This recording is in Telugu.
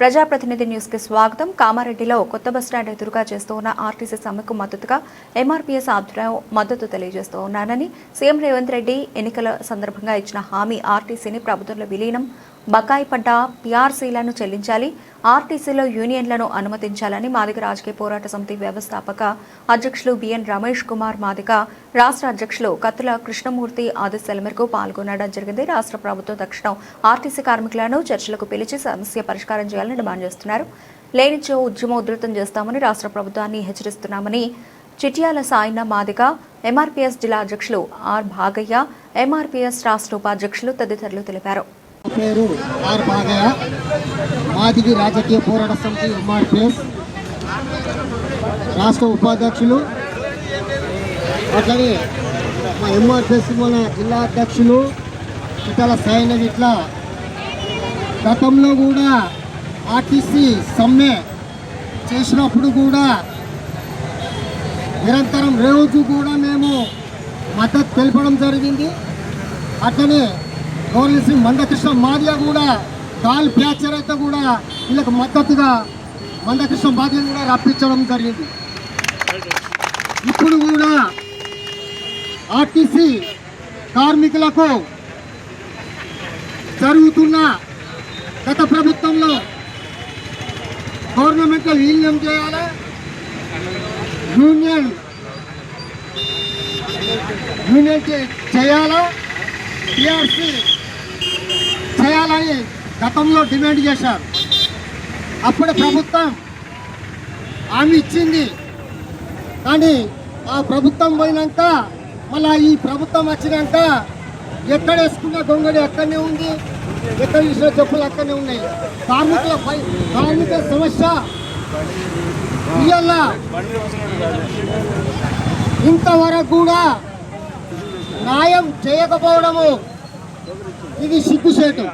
ప్రజాప్రతినిధి న్యూస్ కి స్వాగతం. కామారెడ్డిలో కొత్త బస్టాండ్ ఎదురుగా చేస్తూ ఉన్న ఆర్టీసీ సమ్మెకు మద్దతుగా ఎంఆర్పీఎస్ ఆధ్వర్యంలో మద్దతు తెలియజేస్తూ ఉన్నానని సీఎం రేవంత్ రెడ్డి ఎన్నికల సందర్భంగా ఇచ్చిన హామీ ఆర్టీసీని ప్రభుత్వంలో విలీనం, బకాయి పడ్డ పీఆర్సీలను చెల్లించాలి, ఆర్టీసీలో యూనియన్లను అనుమతించాలని మాదిగ రాజకీయ పోరాట సమితి వ్యవస్థాపక అధ్యక్షులు బిఎన్ రమేష్ కుమార్ మాదిగ, రాష్ట్ర అధ్యక్షులు కత్తుల కృష్ణమూర్తి ఆదేశాల మేరకు పాల్గొనడం జరిగింది. రాష్ట్ర ప్రభుత్వం తక్షణం ఆర్టీసీ కార్మికులను చర్చలకు పిలిచి సమస్య పరిష్కారం చేయాలని డిమాండ్ చేస్తున్నారు. లేనిచో ఉద్యమం ఉధృతం చేస్తామని రాష్ట్ర ప్రభుత్వాన్ని హెచ్చరిస్తున్నామని చిట్యాల సాయిన మాదిగ, ఎంఆర్పీఎస్ జిల్లా అధ్యక్షులు ఆర్ భాగయ్య, ఎంఆర్పీఎస్ రాష్ట్ర ఉపాధ్యక్షులు తదితరులు తెలిపారు. పేరు ఆర్ భాగయ్య, మాదిగి రాజకీయ పోరాట సమితి ఎంఆర్పీఎస్ రాష్ట్ర ఉపాధ్యక్షులు. అట్లనే మా ఎంఆర్పీఎస్ మన జిల్లా అధ్యక్షులు చిట్యాల సాయిన ఇట్లా గతంలో కూడా ఆర్టీసీ సమ్మె చేసినప్పుడు కూడా నిరంతరం రోజు కూడా మేము మద్దతు తెలపడం జరిగింది. అట్లనే గవర్నర్ శ్రీ మందకృష్ణ మాదిగ కూడా కాల్ ఫ్రాక్చర్ అయితే కూడా వీళ్ళకి మద్దతుగా మందకృష్ణ మాదిగ కూడా రప్పించడం జరిగింది. ఇప్పుడు కూడా ఆర్టీసీ కార్మికులకు జరుగుతున్న గత ప్రభుత్వంలో గవర్నమెంట్లో విలీనం చేయాలి, యూనియన్ చేయాలా, టీఆర్సీ చేయాలని గతంలో డిమాండ్ చేశారు. అప్పుడు ప్రభుత్వం హామీ ఇచ్చింది. కానీ ఆ ప్రభుత్వం పోయినాక మళ్ళీ ఈ ప్రభుత్వం వచ్చినాక ఎక్కడ వేసుకున్న గొంగడి అక్కడనే ఉంది, ఎక్కడ చూసిన చెప్పులు అక్కడనే ఉన్నాయి. కార్మిక సమస్య ఇవాళ ఇంతవరకు కూడా న్యాయం చేయకపోవడము ఇది సిగ్గుచేటు.